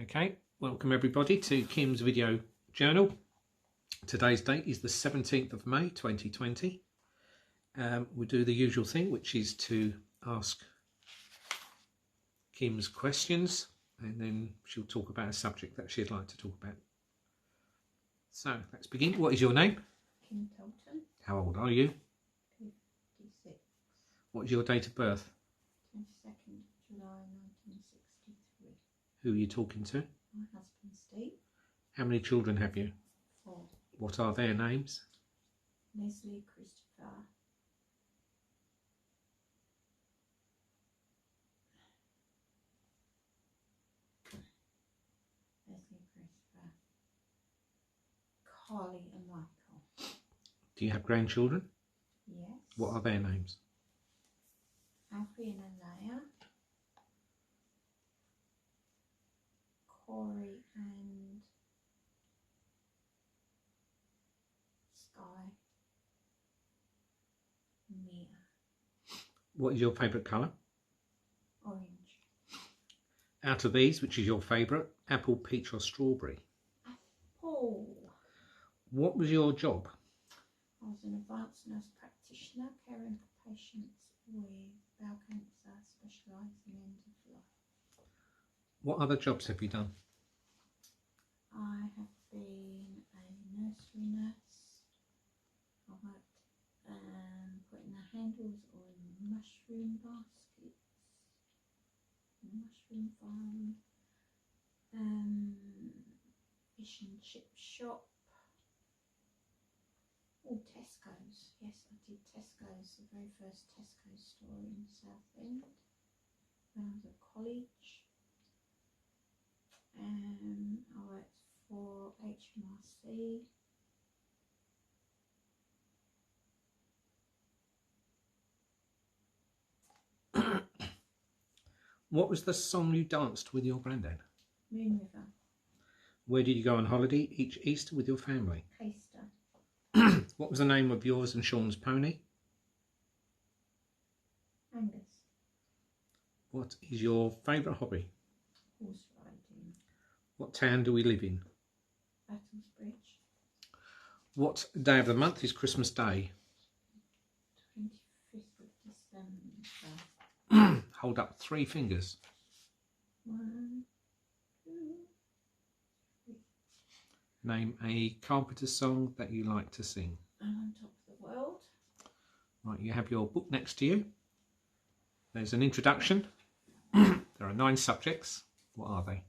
Okay, welcome everybody to Kim's video journal. Today's date is the 17th of May 2020. We do the usual thing, which is to ask Kim's questions and then she'll talk about a subject that she'd like to talk about. So let's begin. What is your name? Kim Tolton. How old are you? 56. What is your date of birth? 22nd July 1963. Who are you talking to? My husband Steve. How many children have you? 4. What are their names? Leslie, Christopher. Leslie, Christopher. Carly and Michael. Do you have grandchildren? Yes. What are their names? Alfie and Alea. Corey and Sky. Mia. What is your favourite colour? Orange. Out of these, which is your favourite? Apple, peach or strawberry? Apple. What was your job? I was an advanced nurse practitioner caring for patients with bowel cancer, specialising in end of life. What other jobs have you done? I have been a nursery nurse. I worked putting the handles on mushroom baskets, mushroom farm, fish and chip shop. Oh, Tesco's. Yes, I did Tesco's, the very first Tesco's store in Southend when I was at college. I worked for HMRC. What was the song you danced with your granddad? Moon River. Where did you go on holiday each Easter with your family? Caister. What was the name of yours and Sean's pony? Angus. What is your favourite hobby? Horse riding. What town do we live in? Battlesbridge. What day of the month is Christmas Day? 25th of December. Hold up 3 fingers. 1, 2, 3. Name a Carpenter song that you like to sing. And On Top of the World. Right, you have your book next to you. There's an introduction. There are 9 subjects. What are they?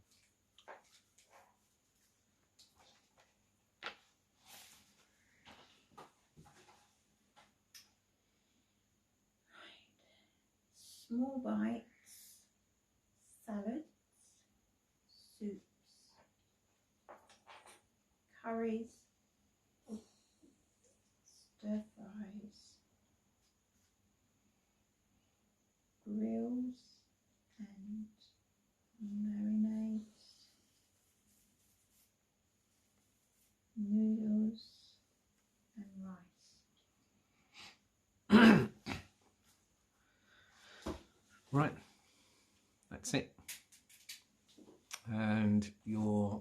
Small bites, salads, soups, curries, stir fries, grills and marinades, noodles and rice. Right, that's it. And your,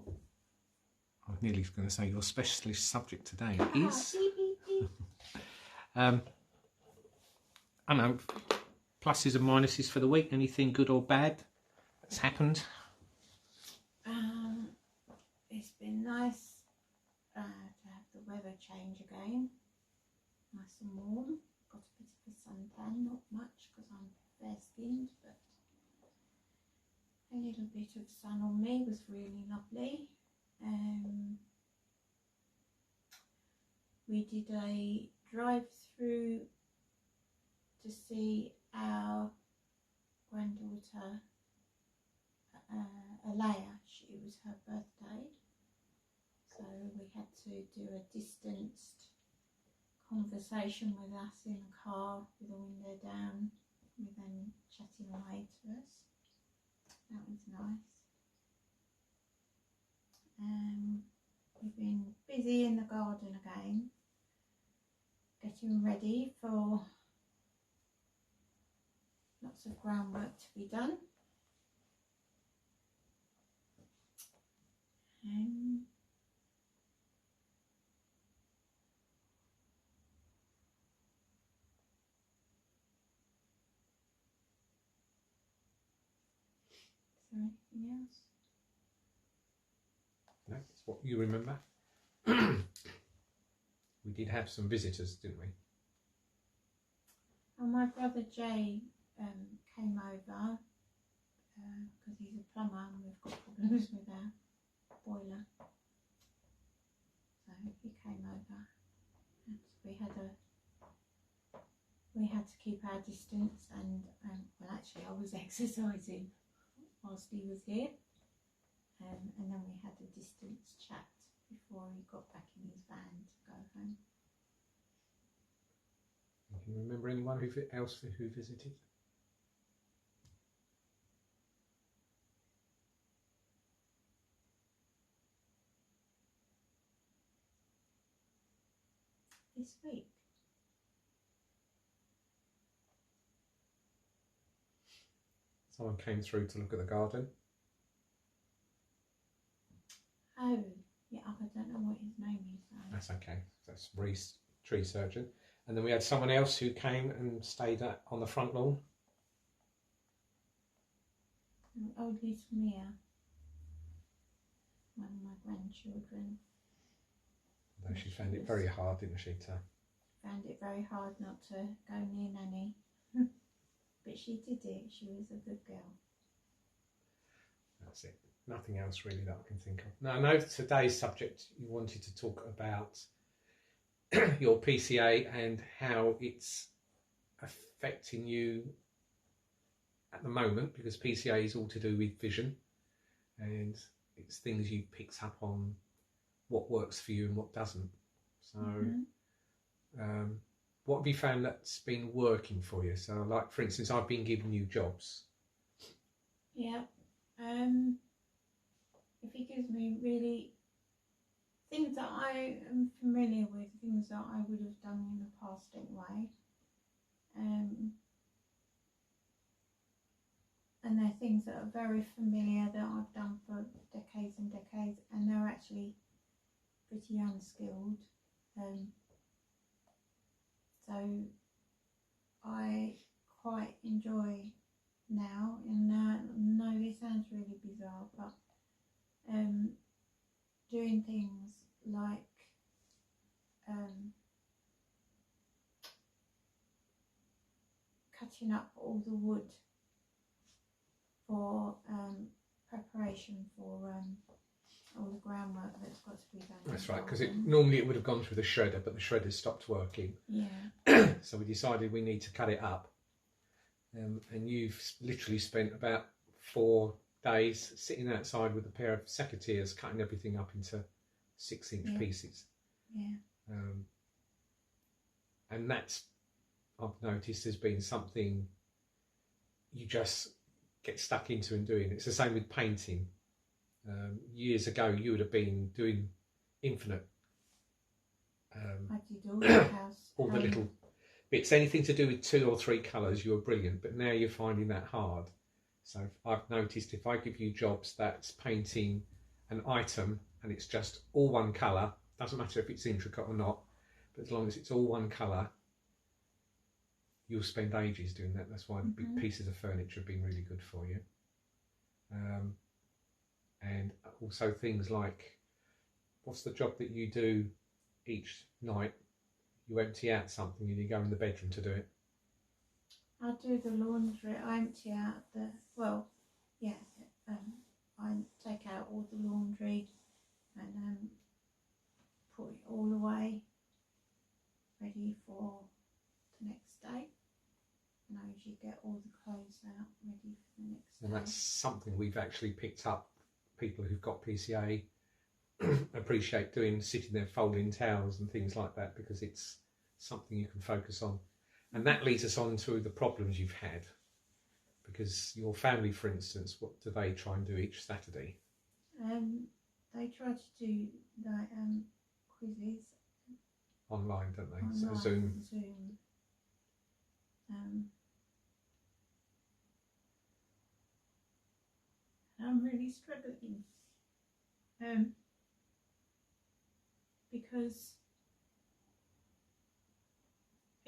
I was nearly going to say your specialist subject today is, I don't know, pluses and minuses for the week. Anything good or bad that's happened? It's been nice to have the weather change again, nice and warm. Got a bit of a suntan, not much because I'm fair skinned, but a little bit of sun on me was really lovely. We did a drive through to see our granddaughter Alea. It was her birthday, so we had to do a distanced conversation with us in the car with the window down, with them chatting away to us. That was nice. We've been busy in the garden again, getting ready for lots of groundwork to be done. there anything else? No, that's what you remember. We did have some visitors, didn't we? Oh, my brother Jay came over because he's a plumber and we've got problems with our boiler. So he came over and we had to keep our distance, and well, actually I was exercising whilst he was here, and then we had a distance chat before he got back in his van to go home. Can you remember anyone else who visited? This week? Someone came through to look at the garden. Oh, yeah, I don't know what his name is. That's okay. That's Reese, tree surgeon. And then we had someone else who came and stayed on the front lawn. Old little Mia, one of my grandchildren. Although she found it very hard, didn't she, found it very hard not to go near Nanny. But she did it. She was a good girl. That's it. Nothing else really that I can think of. Now, I know today's subject you wanted to talk about your PCA and how it's affecting you at the moment, because PCA is all to do with vision, and it's things you picked up on, what works for you and what doesn't. So what have you found that's been working for you? So like, for instance, I've been giving you jobs. Yeah. If he gives me really things that I am familiar with, things that I would have done in the past anyway, and they're things that are very familiar that I've done for decades and decades, and they're actually pretty unskilled. So I quite enjoy now, and no, this sounds really bizarre, but doing things like cutting up all the wood for preparation for all the groundwork that's got to be done. That's right, because normally it would have gone through the shredder, but the shredder stopped working. Yeah. So we decided we need to cut it up. And you've literally spent about 4 days sitting outside with a pair of secateurs cutting everything up into 6-inch pieces. Yeah. And that's, I've noticed, has been something you just get stuck into and doing. It's the same with painting. Years ago you would have been doing infinite. I did all the house. All the little bits, anything to do with 2 or 3 colours, you were brilliant, but now you're finding that hard. So I've noticed if I give you jobs that's painting an item and it's just all one colour, doesn't matter if it's intricate or not, but as long as it's all one colour, you'll spend ages doing that. That's why the big pieces of furniture have been really good for you. And also things like, what's the job that you do each night? You empty out something and you go in the bedroom to do it. I do the laundry. I empty out the, well, yeah, I take out all the laundry and put it all away, ready for the next day. And I usually get all the clothes out ready for the next day. And that's something we've actually picked up. People who've got PCA appreciate doing, sitting there folding towels and things like that, because it's something you can focus on. And that leads us on to the problems you've had, because your family, for instance, what do they try and do each Saturday? They try to do like quizzes online, don't they? online, So Zoom. I'm really struggling. Because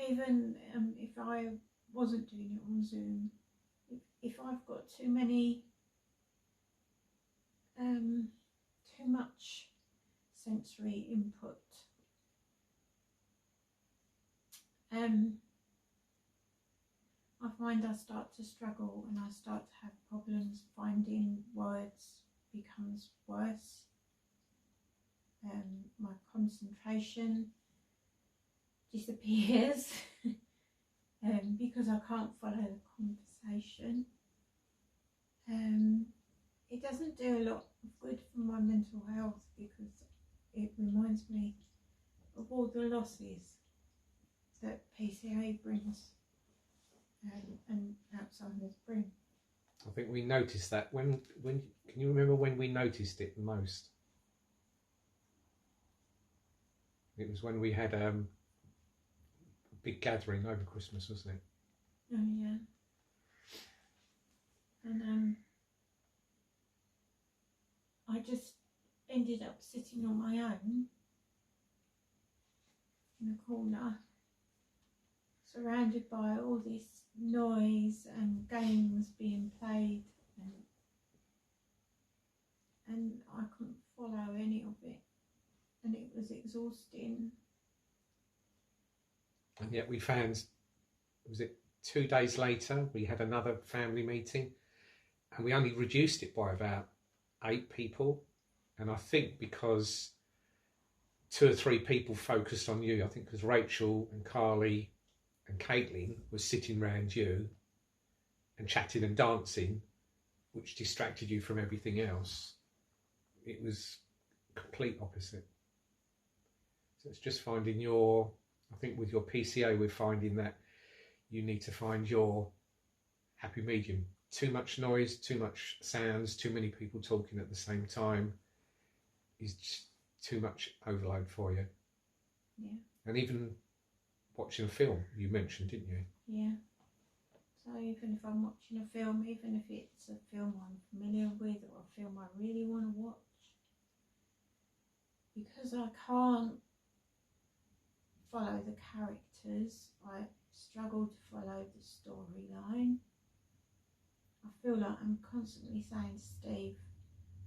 even if I wasn't doing it on Zoom, if I've got too much sensory input, I find I start to struggle and I start to have problems finding words becomes worse. My concentration disappears because I can't follow the conversation. It doesn't do a lot of good for my mental health because it reminds me of all the losses that PCA brings and Alzheimer's bring. I think we noticed that when can you remember when we noticed it the most? It was when we had a big gathering over Christmas, wasn't it? Oh yeah. And I just ended up sitting on my own in a corner, surrounded by all this noise and games being played, and I couldn't follow any of it, and it was exhausting. And yet we found, was it 2 days later, we had another family meeting, and we only reduced it by about 8 people. And I think because 2 or 3 people focused on you, I think because Rachel and Carly and Caitlin were sitting round you and chatting and dancing, which distracted you from everything else. It was complete opposite. So it's just finding your, I think with your PCA, we're finding that you need to find your happy medium. Too much noise, too much sounds, too many people talking at the same time is just too much overload for you. Yeah. And even watching a film, you mentioned, didn't you? Yeah. So even if I'm watching a film, even if it's a film I'm familiar with or a film I really want to watch, because I can't follow the characters, I struggle to follow the storyline. I feel like I'm constantly saying to Steve,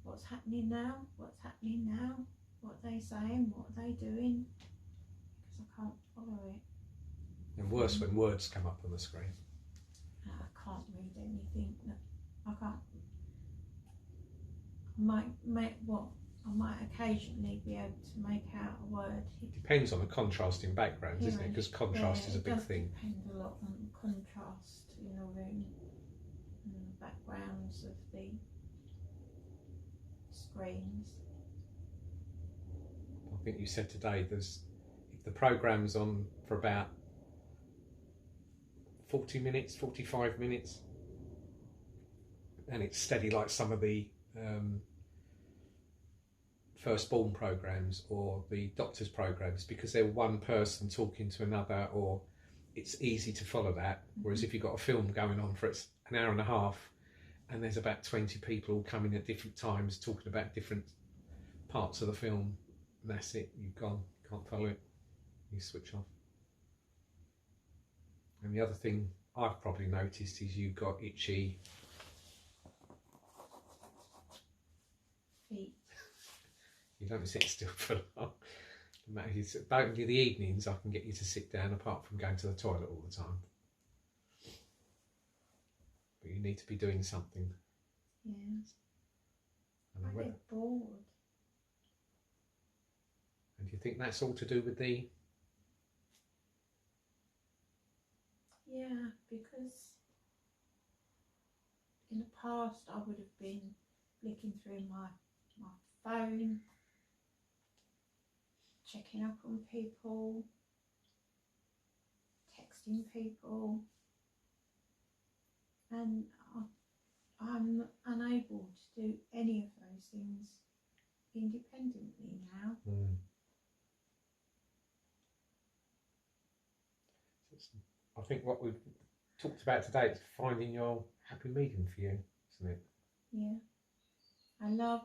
what's happening now? What's happening now? What are they saying? What are they doing? Because I can't follow it. And worse when words come up on the screen. I can't read anything. No, I can't. I might occasionally be able to make out a word. It depends on the contrasting backgrounds, isn't it? Because contrast is a big thing. It depends a lot on contrast in the room and the backgrounds of the screens. I think you said today if the programme's on for about 40 minutes, 45 minutes, and it's steady like some of the firstborn programs or the doctor's programs, because they're one person talking to another, or it's easy to follow that. Whereas if you've got a film going on for an hour and a half and there's about 20 people all coming at different times talking about different parts of the film, and that's it, you've gone, can't follow it, you switch off. And the other thing I've probably noticed is you've got itchy feet. You don't sit still for long. No matter about the evenings, I can get you to sit down apart from going to the toilet all the time. But you need to be doing something. Yes. And I get bored. And do you think that's all to do with the... Yeah, because in the past I would have been flicking through my phone, checking up on people, texting people, and I'm unable to do any of those things independently now. I think what we've talked about today is finding your happy medium for you, isn't it? Yeah. I love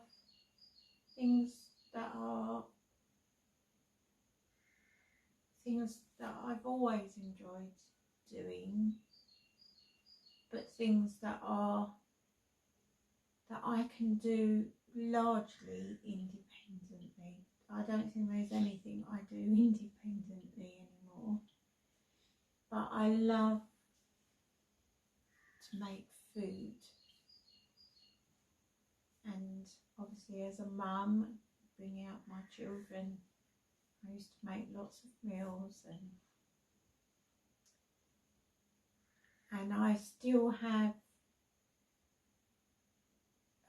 things that are things that I've always enjoyed doing, but things that I can do largely independently. I don't think there's anything I do independently anymore, but I love to make food, and obviously as a mum, bring out my children, I used to make lots of meals, and I still have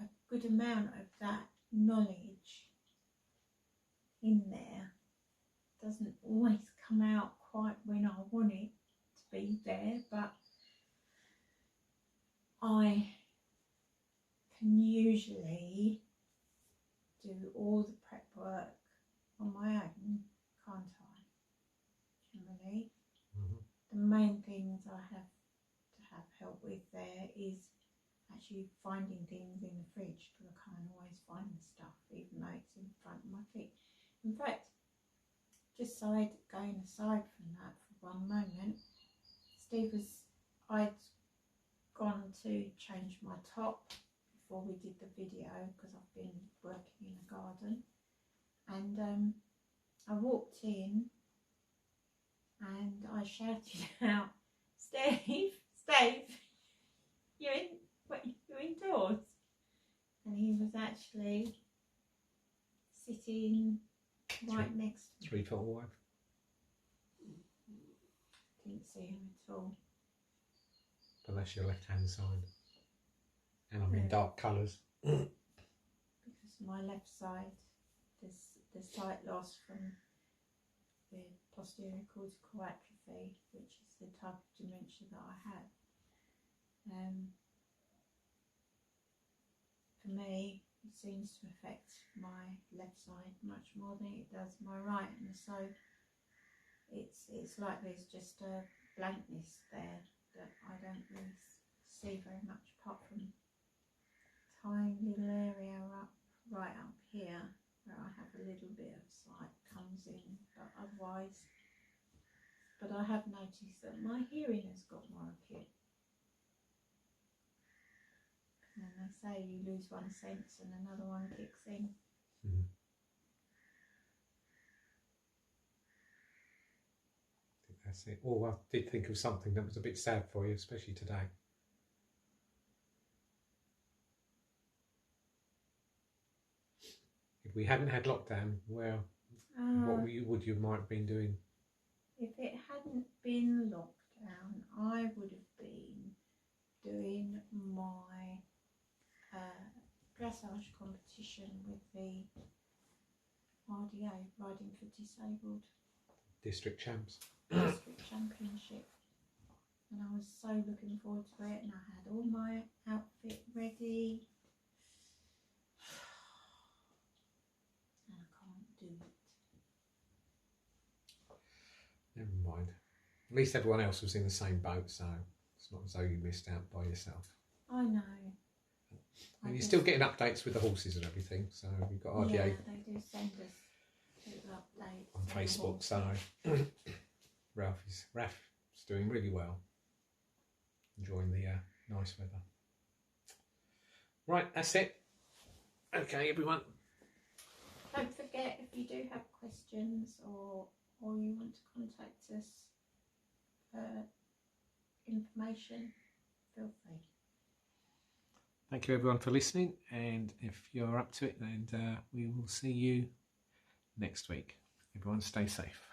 a good amount of that knowledge in there. Doesn't always come out quite when I want it to be there, but I can usually do all the prep work on my own, can't I? Generally. The main things I have to have help with there is actually finding things in the fridge, because I can't always find the stuff even though it's in front of my feet. In fact, just going aside from that for one moment, I'd gone to change my top before we did the video, because I've been working in a garden, and I walked in and I shouted out, Steve, you're indoors. And he was actually sitting right next to me. 3 foot away. Didn't see him at all. But that's your left hand side. And I'm in dark colours. Because my left side, there's the sight loss from the posterior cortical atrophy, which is the type of dementia that I have. For me, it seems to affect my left side much more than it does my right, and so it's like there's just a blankness there that I don't really see very much, apart from a tiny little area right up here where I have a little bit of sight comes in, but otherwise. But I have noticed that my hearing has got more acute. And they say you lose one sense and another one kicks in. I think that's it. Oh, I did think of something that was a bit sad for you, especially today. If we hadn't had lockdown, well, what would you might have been doing? If it hadn't been lockdown, I would have been doing my dressage competition with the RDA, Riding for Disabled District Champs. District Championship. And I was so looking forward to it, and I had all my outfit ready. And I can't do it. Never mind. At least everyone else was in the same boat, so it's not as though you missed out by yourself. I know. And you're still getting updates with the horses and everything, so we've got RDA. Yeah, they do send us little updates on Facebook, so Ralph's doing really well, enjoying the nice weather. Right, that's it. Okay, everyone. Don't forget, if you do have questions or you want to contact us for information, feel free. Thank you everyone for listening, and if you're up to it, then we will see you next week. Everyone stay safe.